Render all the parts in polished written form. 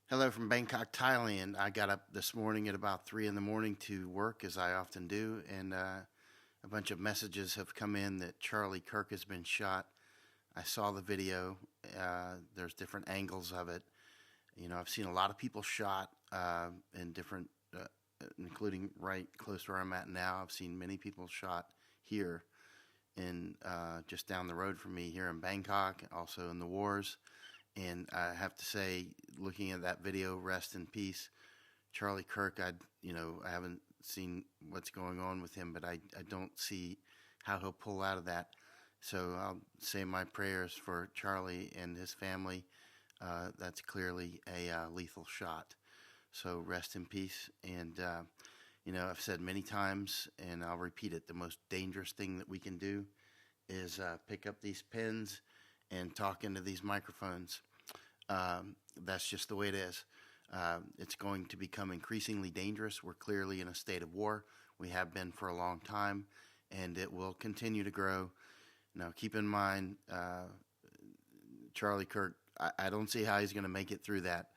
Hello from Bangkok, Thailand. I got up this morning at about 3 in the morning to work, as I often do, and a bunch of messages have come in that Charlie Kirk has been shot. I saw the video. There's different angles of it. I've seen a lot of people shot in different, including right close to where I'm at now. I've seen many people shot here in just down the road from me here in Bangkok, also in the wars. And I have to say, looking at that video, rest in peace, Charlie Kirk. I haven't seen what's going on with him, but I don't see how he'll pull out of that. So I'll say my prayers for Charlie and his family. That's clearly a lethal shot. So rest in peace. And I've said many times, and I'll repeat it: the most dangerous thing that we can do is pick up these pens and talk into these microphones. That's just the way it is. It's going to become increasingly dangerous. We're clearly in a state of war. We have been for a long time, and it will continue to grow. Now, keep in mind, Charlie Kirk, I don't see how he's going to make it through that.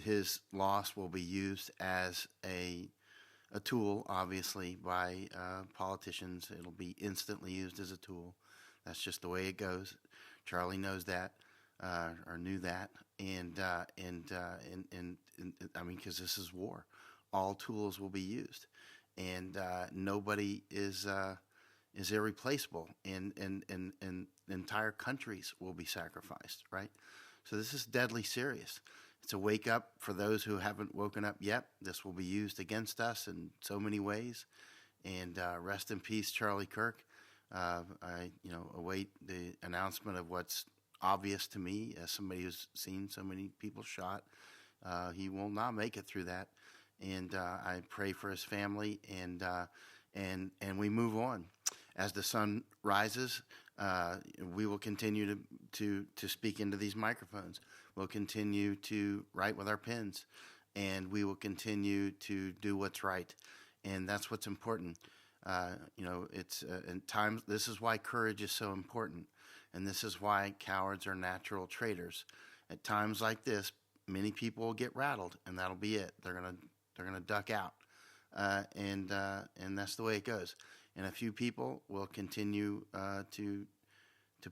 His loss will be used as a tool, obviously, by politicians. It'll be instantly used as a tool. That's just the way it goes. Charlie knows that, or knew that, and I mean, because this is war, all tools will be used, and nobody is irreplaceable, and entire countries will be sacrificed, right? So this is deadly serious. It's a wake up for those who haven't woken up yet. This will be used against us in so many ways, and rest in peace, Charlie Kirk. I await the announcement of what's obvious to me as somebody who's seen so many people shot. He will not make it through that, and I pray for his family, and we move on. As the sun rises, we will continue to speak into these microphones. We'll continue to write with our pens, and we will continue to do what's right, and that's what's important. It's in times. This is why courage is so important, and this is why cowards are natural traitors. At times like this, many people will get rattled, and that'll be it. They're gonna duck out, and that's the way it goes. And a few people will continue to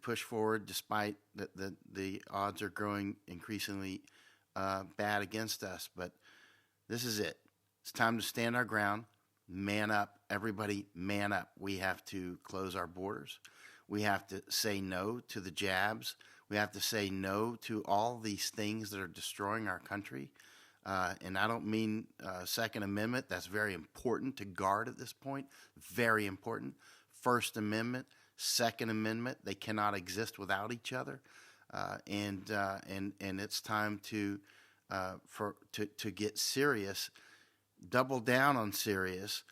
push forward, despite the odds are growing increasingly bad against us. But this is it. It's time to stand our ground. Man up, everybody, man up. We have to close our borders. We have to say no to the jabs. We have to say no to all these things that are destroying our country. And I don't mean Second Amendment. That's very important to guard at this point. Very important. First Amendment, Second Amendment, they cannot exist without each other. And it's time to get serious. Double down on serious,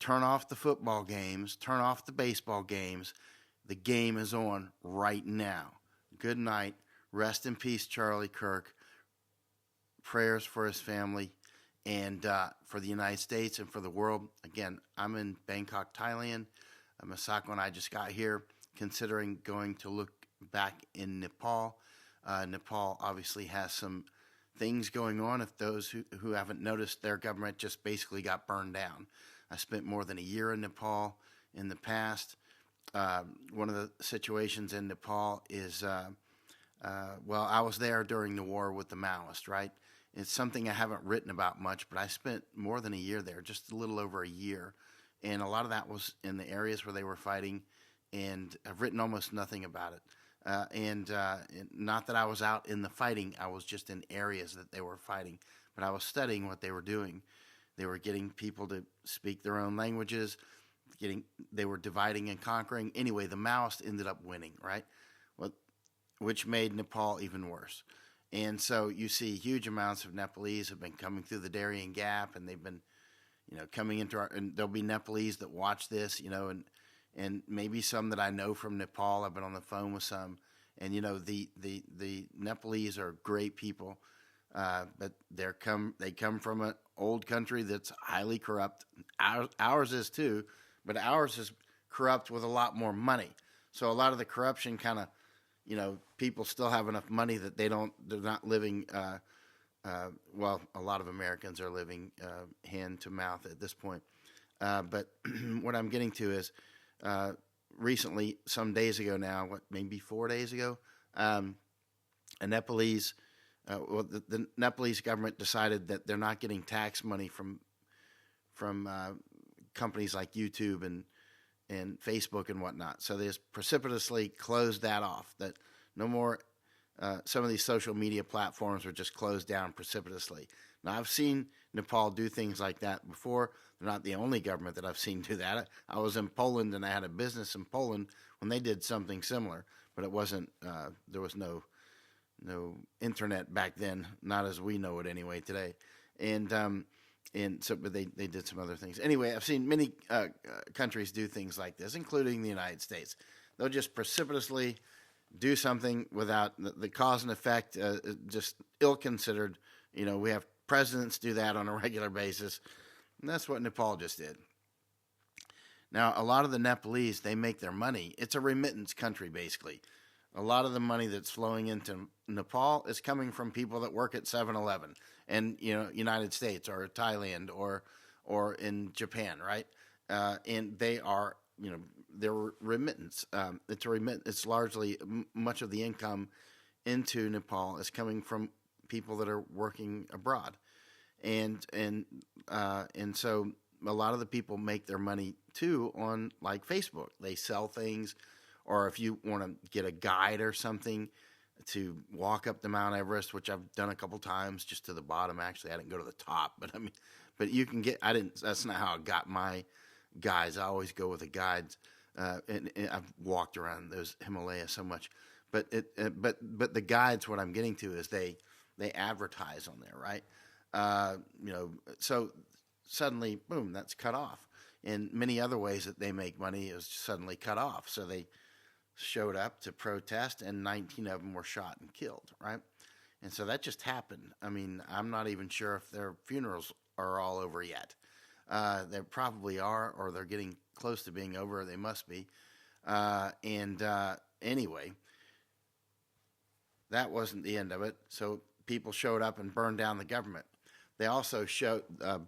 turn off the football games, turn off the baseball games. The game is on right now. Good night. Rest in peace, Charlie Kirk. Prayers for his family and for the United States and for the world. Again, I'm in Bangkok, Thailand. Masako and I just got here, considering going to look back in Nepal. Nepal obviously has some things going on. If those who haven't noticed, their government just basically got burned down. I spent more than a year in Nepal in the past. One of the situations in Nepal is, I was there during the war with the Maoists, right? It's something I haven't written about much, but I spent more than a year there, just a little over a year. And a lot of that was in the areas where they were fighting, and I've written almost nothing about it. Not that I was out in the fighting, I was just in areas that they were fighting, but I was studying what they were doing. They were getting people to speak their own languages, they were dividing and conquering. Anyway, the Maoists ended up winning, right? Well, which made Nepal even worse. And so you see huge amounts of Nepalese have been coming through the Darien Gap, and they've been, coming into and there'll be Nepalese that watch this, and maybe some that I know from Nepal. I've been on the phone with some, and the Nepalese are great people, but they come from an old country that's highly corrupt. Ours is too, but ours is corrupt with a lot more money. So a lot of the corruption kind of people still have enough money that they're not living. Well, a lot of Americans are living hand to mouth at this point. But what I'm getting to is recently, some days ago now, maybe 4 days ago, a Nepalese, the Nepalese government decided that they're not getting tax money from companies like YouTube and Facebook and whatnot. So they just precipitously closed that off. That no more. Some of these social media platforms were just closed down precipitously. Now, I've seen Nepal do things like that before. They're not the only government that I've seen do that. I was in Poland, and I had a business in Poland when they did something similar, but it wasn't. There was no internet back then, not as we know it anyway today. And so, but they did some other things. Anyway, I've seen many countries do things like this, including the United States. They'll just precipitously do something without the cause and effect, just ill-considered. We have presidents do that on a regular basis, and that's what Nepal just did. Now, a lot of the Nepalese, they make their money. It's a remittance country, basically. A lot of the money that's flowing into Nepal is coming from people that work at 7-Eleven and, United States or Thailand or in Japan, right? And they are, their remittance. It's largely much of the income into Nepal is coming from people that are working abroad, and so a lot of the people make their money too on like Facebook. They sell things, or if you want to get a guide or something to walk up the Mount Everest, which I've done a couple times, just to the bottom. Actually, I didn't go to the top, but you can get. I didn't. That's not how I got my guides. I always go with the guides. And I've walked around those Himalayas so much, but the guides. What I'm getting to is they advertise on there, right? So suddenly, boom, that's cut off. And many other ways that they make money is suddenly cut off. So they showed up to protest, and 19 of them were shot and killed, right? And so that just happened. I mean, I'm not even sure if their funerals are all over yet. They probably are, or they're getting close to being over. They must be. Anyway, that wasn't the end of it. So people showed up and burned down the government. They also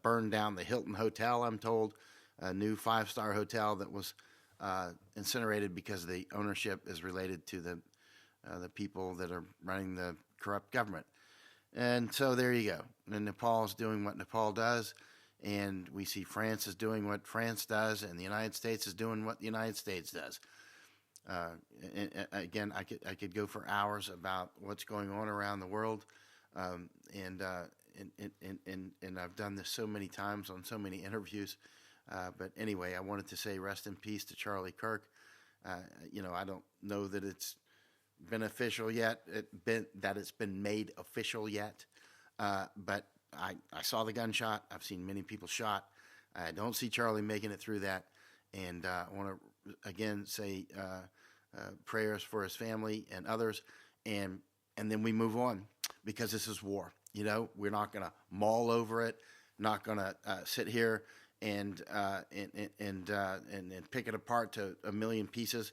burned down the Hilton Hotel, I'm told, a new 5-star hotel that was incinerated because the ownership is related to the people that are running the corrupt government. And so there you go. And Nepal is doing what Nepal does. And we see France is doing what France does, and the United States is doing what the United States does. And again, I could go for hours about what's going on around the world, and I've done this so many times on so many interviews. But anyway, I wanted to say rest in peace to Charlie Kirk. I don't know that it's been official yet. It's been made official yet, but. I saw the gunshot. I've seen many people shot. I don't see Charlie making it through that. And I want to, again, say prayers for his family and others. And then we move on, because this is war. We're not going to maul over it, not going to sit here and pick it apart to a million pieces.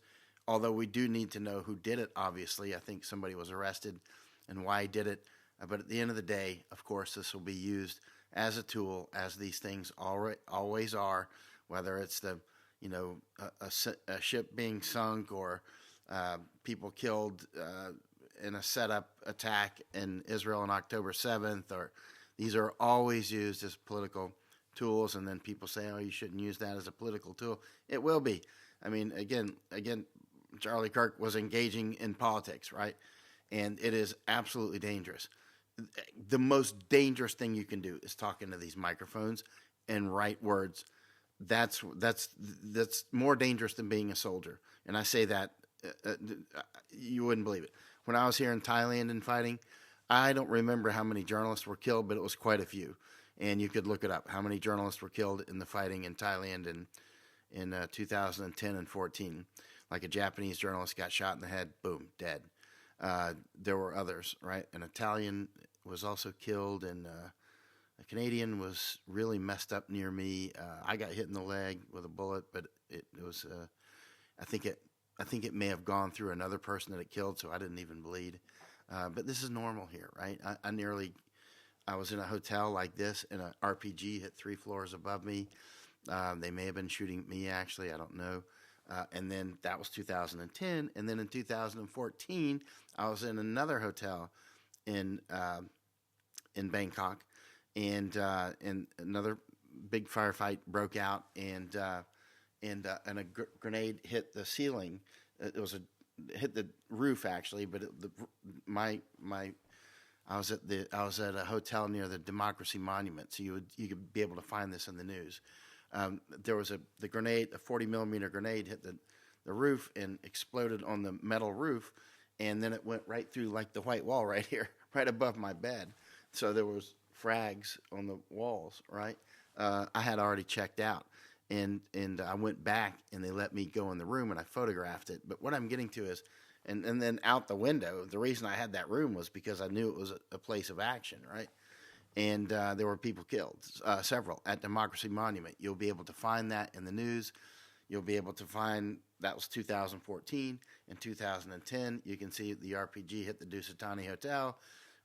Although we do need to know who did it, obviously. I think somebody was arrested and why he did it. But at the end of the day, of course, this will be used as a tool, as these things always are, whether it's a ship being sunk or people killed in a setup attack in Israel on October 7th, or these are always used as political tools. And then people say, oh, you shouldn't use that as a political tool. It will be. I mean, again, Charlie Kirk was engaging in politics, right? And it is absolutely dangerous. The most dangerous thing you can do is talk into these microphones and write words. That's more dangerous than being a soldier. And I say that you wouldn't believe it. When I was here in Thailand and fighting, I don't remember how many journalists were killed, but it was quite a few. And you could look it up, how many journalists were killed in the fighting in Thailand in 2010 and 14. Like a Japanese journalist got shot in the head, boom, dead. There were others, right? An Italian was also killed, and a Canadian was really messed up near me. I got hit in the leg with a bullet, but it was, I think I think it may have gone through another person that it killed, so I didn't even bleed. But this is normal here, right? I was in a hotel like this, and an RPG hit 3 floors above me. They may have been shooting me, actually. I don't know. And then that was 2010. And then in 2014, I was in another hotel in Bangkok, and another big firefight broke out, and a grenade hit the ceiling. Hit the roof, actually, but my I was at a hotel near the Democracy Monument, so you could be able to find this in the news. There was the grenade, a 40 millimeter grenade hit the roof and exploded on the metal roof, and then it went right through like the white wall right here, right above my bed. So there was frags on the walls, right? I had already checked out, and I went back, and they let me go in the room, and I photographed it. But what I'm getting to is, and then out the window, the reason I had that room was because I knew it was a place of action, right? And there were people killed, several, at Democracy Monument. You'll be able to find that in the news. You'll be able to find, that was 2014. In 2010, you can see the RPG hit the Dusatani Hotel.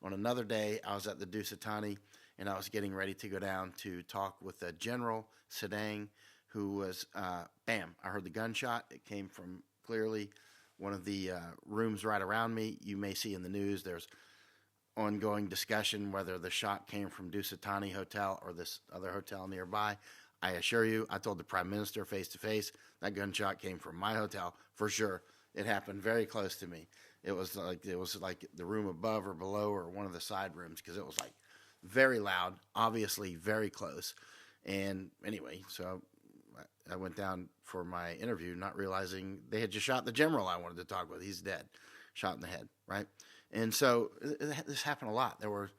On another day, I was at the Dusatani, and I was getting ready to go down to talk with General Sedang, who was, bam, I heard the gunshot. It came from clearly one of the rooms right around me. You may see in the news there's ongoing discussion whether the shot came from Dusatani Hotel or this other hotel nearby. I assure you, I told the Prime Minister face to face, that gunshot came from my hotel for sure. It happened very close to me. It was like the room above or below or one of the side rooms, because it was like very loud, obviously very close. And anyway, so I went down for my interview, not realizing they had just shot the general I wanted to talk with. He's dead, shot in the head, right? And so this happened a lot. There were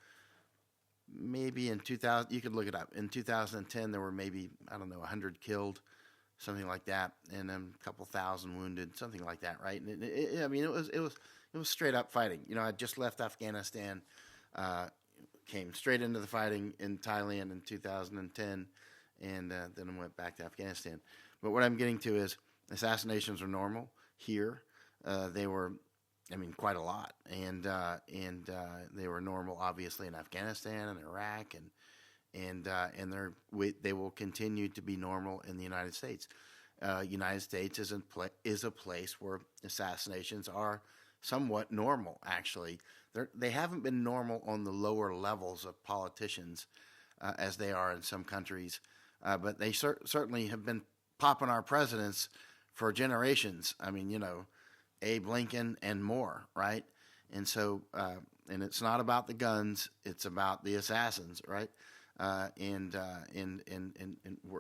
maybe in 2000, you could look it up. In 2010, there were maybe, I don't know, 100 killed, something like that, and then a couple thousand wounded, something like that, right? And it was straight up fighting. You know, I just left Afghanistan, came straight into the fighting in Thailand in 2010, and then I went back to Afghanistan. But what I'm getting to is assassinations are normal here. They were, quite a lot, and they were normal, obviously, in Afghanistan and Iraq, and they will continue to be normal in the United States. United States is a place where assassinations are somewhat normal. Actually, they haven't been normal on the lower levels of politicians as they are in some countries, but they certainly have been popping our presidents for generations. Abe Lincoln and more, right? And so, and it's not about the guns; it's about the assassins, right? And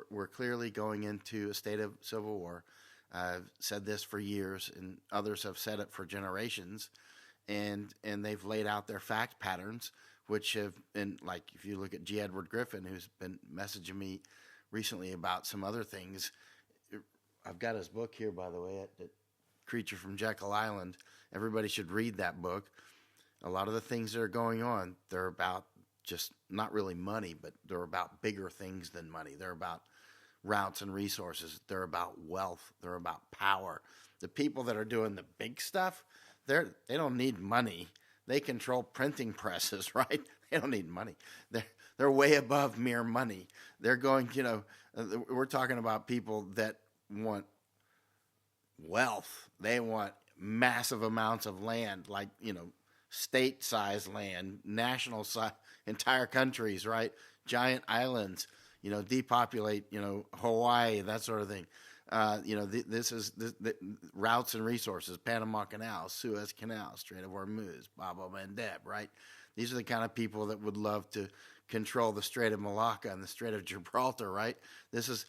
we're clearly going into a state of civil war. I've said this for years, and others have said it for generations, and they've laid out their fact patterns, which have been, like, if you look at G. Edward Griffin, who's been messaging me recently about some other things. I've got his book here, by the way, at Creature from Jekyll Island. Everybody should read that book. A lot of the things that are going on, they're about just not really money, but they're about bigger things than money. They're about routes and resources. They're about wealth. They're about power. The people that are doing the big stuff, they don't need money. They control printing presses, right? They don't need money. They're way above mere money. They're going, we're talking about people that want wealth. They want massive amounts of land, like, state-sized land, national size, entire countries, right? Giant islands, depopulate, Hawaii, that sort of thing. This is the routes and resources, Panama Canal, Suez Canal, Strait of Hormuz, Bab el-Mandeb, right? These are the kind of people that would love to control the Strait of Malacca and the Strait of Gibraltar, right? This is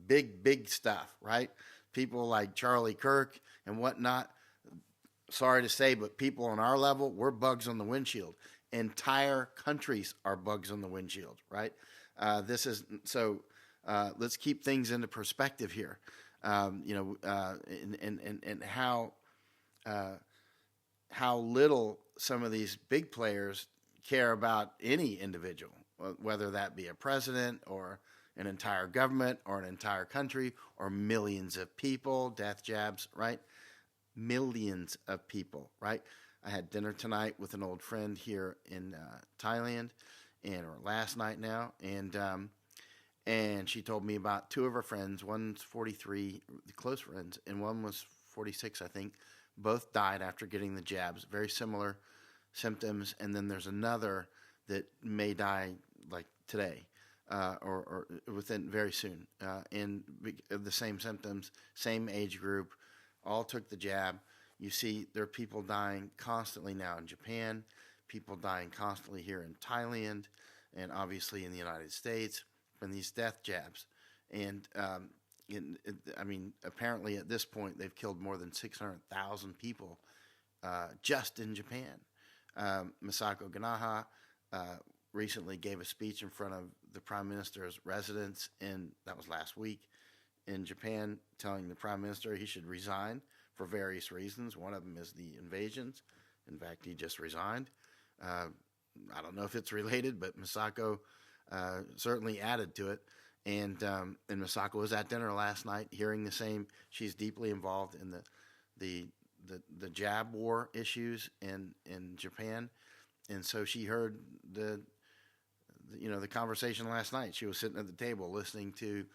big stuff, right? People like Charlie Kirk and whatnot, sorry to say, but people on our level, we're bugs on the windshield. Entire countries are bugs on the windshield, right? Let's keep things into perspective here. And how little some of these big players care about any individual, whether that be a president or an entire government or an entire country or millions of people, death jabs, right? Millions of people, right? I had dinner tonight with an old friend here in Thailand, or last night now, and she told me about two of her friends. One's 43, close friends, and one was 46, I think. Both died after getting the jabs. Very similar symptoms, and then there's another that may die like today, or within very soon, and the same symptoms, same age group, all took the jab. You see, there are people dying constantly now in Japan, people dying constantly here in Thailand, and obviously in the United States from these death jabs. And I mean, apparently at this point they've killed more than 600,000 people just in Japan. Masako Ganaha recently gave a speech in front of the Prime Minister's residence, and that was last week in Japan, telling the Prime Minister he should resign for various reasons. One of them is the invasions. In fact, he just resigned. I don't know if it's related, but Masako certainly added to it. And Masako was at dinner last night, hearing the same. She's deeply involved in the jab war issues in Japan, and so she heard the conversation last night. She was sitting at the table listening to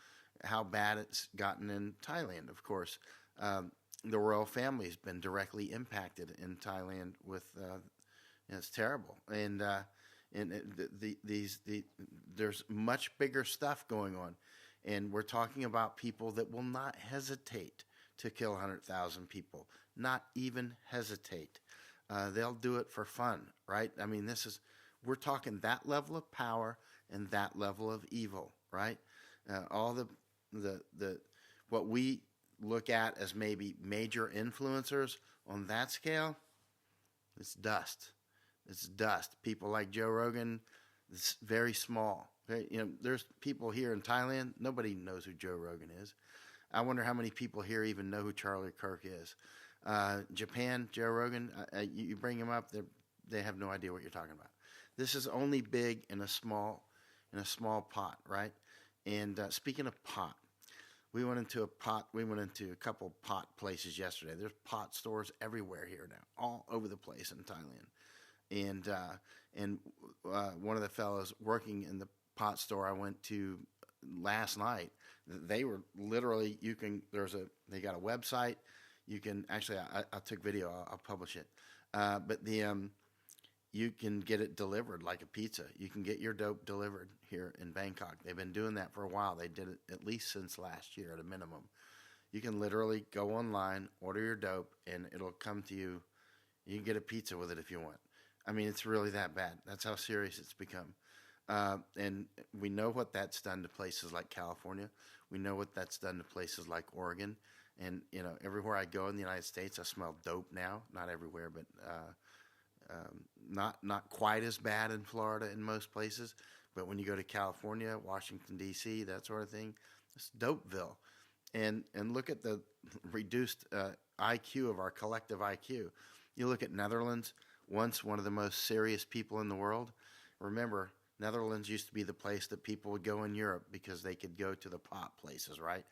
how bad it's gotten in Thailand. Of course, the royal family has been directly impacted in Thailand with. It's terrible, and there's much bigger stuff going on, and we're talking about people that will not hesitate to kill 100,000 people, not even hesitate. They'll do it for fun, right? I mean, we're talking that level of power and that level of evil, right? All what we look at as maybe major influencers on that scale, it's dust. It's dust. People like Joe Rogan, it's very small. There's people here in Thailand, nobody knows who Joe Rogan is. I wonder how many people here even know who Charlie Kirk is. Japan, Joe Rogan, you bring him up, they have no idea what you're talking about. This is only big in a small pot, right? And speaking of pot, we went into a couple pot places yesterday. There's pot stores everywhere here now, all over the place in Thailand. And one of the fellows working in the pot store I went to last night, they were literally, they got a website. You can actually, I took video, I'll publish it. But you can get it delivered like a pizza. You can get your dope delivered here in Bangkok. They've been doing that for a while. They did it at least since last year at a minimum. You can literally go online, order your dope, and it'll come to you. You can get a pizza with it if you want. I mean, it's really that bad. That's how serious it's become. And we know what that's done to places like California. We know what that's done to places like Oregon. And, everywhere I go in the United States, I smell dope now. Not everywhere, but not quite as bad in Florida in most places. But when you go to California, Washington, D.C., that sort of thing, it's Dopeville. And look at the reduced IQ of our collective IQ. You look at Netherlands, once one of the most serious people in the world. Remember, Netherlands used to be the place that people would go in Europe because they could go to the pot places, right?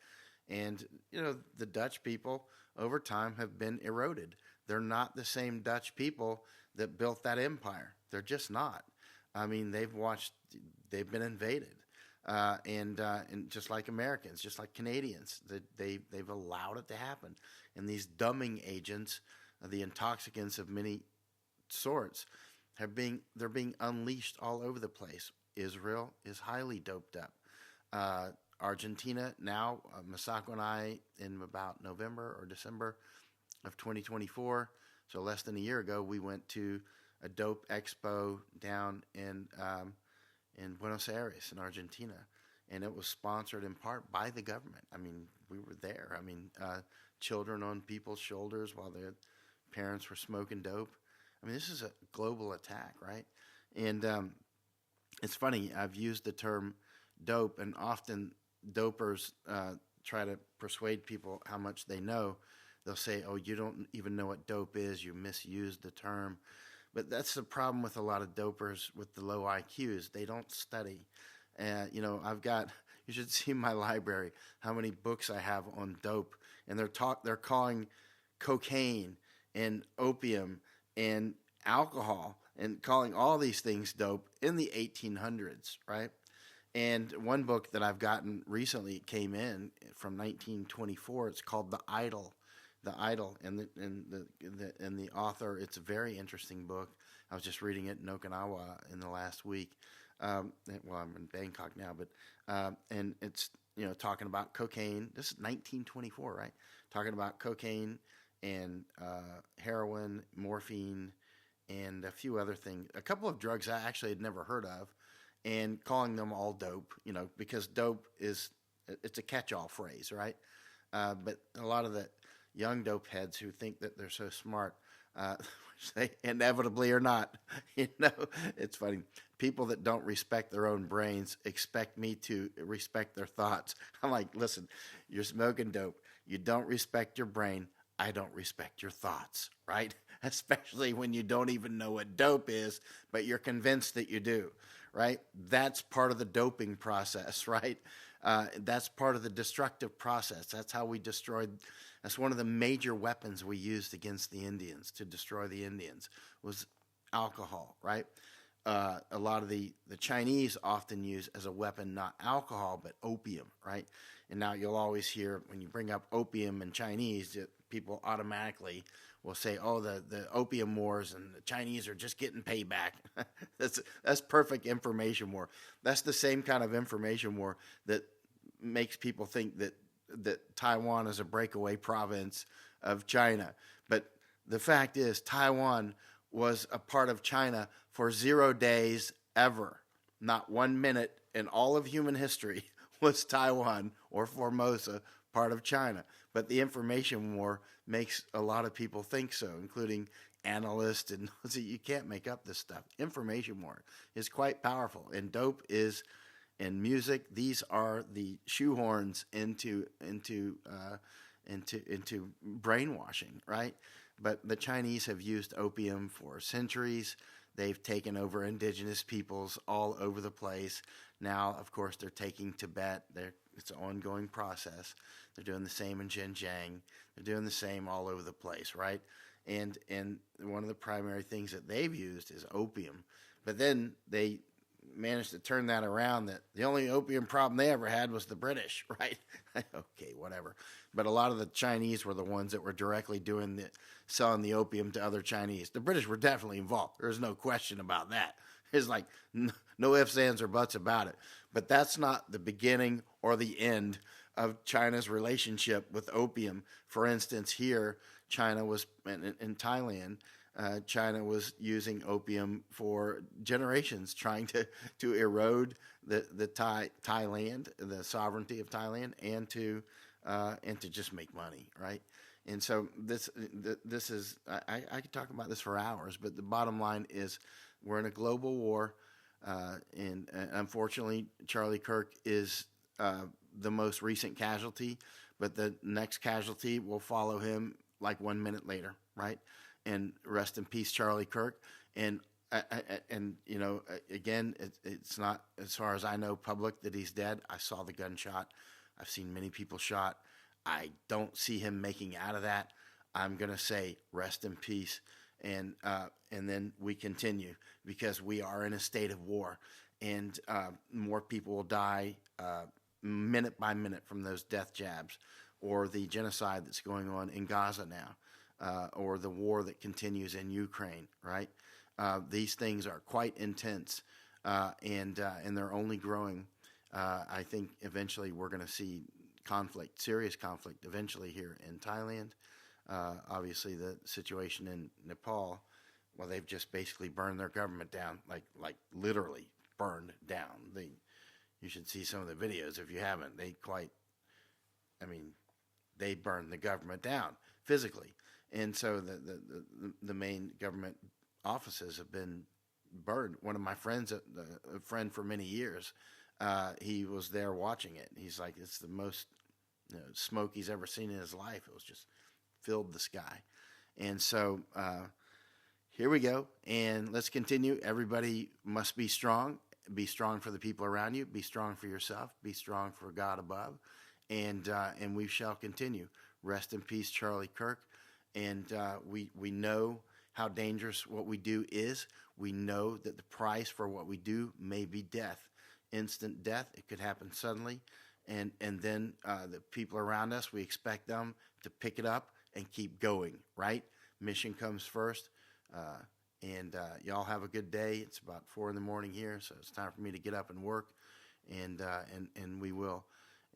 And, the Dutch people over time have been eroded. They're not the same Dutch people that built that empire. They're just not. I mean, they've been invaded. And just like Americans, just like Canadians, they've allowed it to happen. And these dumbing agents, the intoxicants of many sorts, they're being unleashed all over the place. Israel is highly doped up. Argentina now, Masako and I, in about November or December of 2024, so less than a year ago, we went to a dope expo down in Buenos Aires in Argentina, and it was sponsored in part by the government. I mean, we were there. I mean, children on people's shoulders while their parents were smoking dope. I mean, this is a global attack, right? And it's funny, I've used the term dope, and often dopers try to persuade people how much they know. They'll say, oh, you don't even know what dope is, you misused the term. But that's the problem with a lot of dopers with the low IQs. They don't study. You're You should see my library, how many books I have on dope. And they're calling cocaine and opium and alcohol and calling all these things dope in the 1800s, right? And one book that I've gotten recently came in from 1924. It's called The Idol, and the author. It's a very interesting book. I was just reading it in Okinawa in the last week. Well, I'm in Bangkok now, but and it's talking about cocaine. This is 1924, right? Talking about cocaine and heroin, morphine, and a few other things. A couple of drugs I actually had never heard of, and calling them all dope. Because dope it's a catch-all phrase, right? But a lot of the young dope heads who think that they're so smart, which they inevitably are not. It's funny. People that don't respect their own brains expect me to respect their thoughts. I'm like, listen, you're smoking dope. You don't respect your brain. I don't respect your thoughts, right? Especially when you don't even know what dope is, but you're convinced that you do, right? That's part of the doping process, right? That's part of the destructive process. That's how we destroyed. That's one of the major weapons we used against the Indians to destroy the Indians was alcohol, right? A lot of the Chinese often use as a weapon not alcohol but opium, right? And now you'll always hear when you bring up opium and Chinese, people automatically will say, "Oh, the opium wars and the Chinese are just getting payback." That's perfect information war. That's the same kind of information war that makes people think that Taiwan is a breakaway province of China. But the fact is, Taiwan was a part of China for 0 days ever. Not 1 minute in all of human history was Taiwan or Formosa part of China. But the information war makes a lot of people think so, including analysts. And you can't make up this stuff. Information war is quite powerful. And dope is, and music, these are the shoehorns into brainwashing, right? But the Chinese have used opium for centuries. They've taken over indigenous peoples all over the place. Now, of course, they're taking Tibet. It's an ongoing process. They're doing the same in Xinjiang. They're doing the same all over the place, right? And one of the primary things that they've used is opium. But then they managed to turn that around, that the only opium problem they ever had was the British, right? Okay, whatever. But a lot of the Chinese were the ones that were directly selling the opium to other Chinese. The British were definitely involved. There's no question about that. There's like no ifs, ands, or buts about it. But that's not the beginning or the end of China's relationship with opium. For instance, here, China was, in Thailand, China was using opium for generations, trying to erode the Thailand, the sovereignty of Thailand, and to just make money, right? And so this is I could talk about this for hours, but the bottom line is we're in a global war, and unfortunately Charlie Kirk is the most recent casualty, but the next casualty will follow him like 1 minute later, right? And rest in peace, Charlie Kirk. And again, it's not, as far as I know, public that he's dead. I saw the gunshot. I've seen many people shot. I don't see him making out of that. I'm gonna say rest in peace, and then we continue because we are in a state of war, and more people will die minute by minute from those death jabs, or the genocide that's going on in Gaza now. Or the war that continues in Ukraine, right? These things are quite intense, and they're only growing. I think eventually we're going to see serious conflict, eventually here in Thailand. Obviously, the situation in Nepal, well, they've just basically burned their government down, like literally burned down. You should see some of the videos if you haven't. They burned the government down physically. And so the main government offices have been burned. One of my friends, a friend for many years, he was there watching it. He's like, it's the most smoke he's ever seen in his life. It was just filled the sky. And so here we go. And let's continue. Everybody must be strong. be strong for the people around you. Be strong for yourself. Be strong for God above, and we shall continue. Rest in peace, Charlie Kirk. And we know how dangerous what we do is. We know that the price for what we do may be death, instant death. It could happen suddenly, and then the people around us, we expect them to pick it up and keep going. Right? Mission comes first. And y'all have a good day. It's about 4 a.m. here, so it's time for me to get up and work, and we will,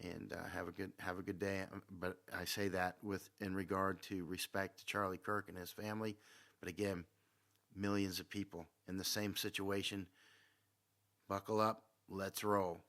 and have a good day. But I say that in regard to respect to Charlie Kirk and his family. But again, millions of people in the same situation. Buckle up. Let's roll.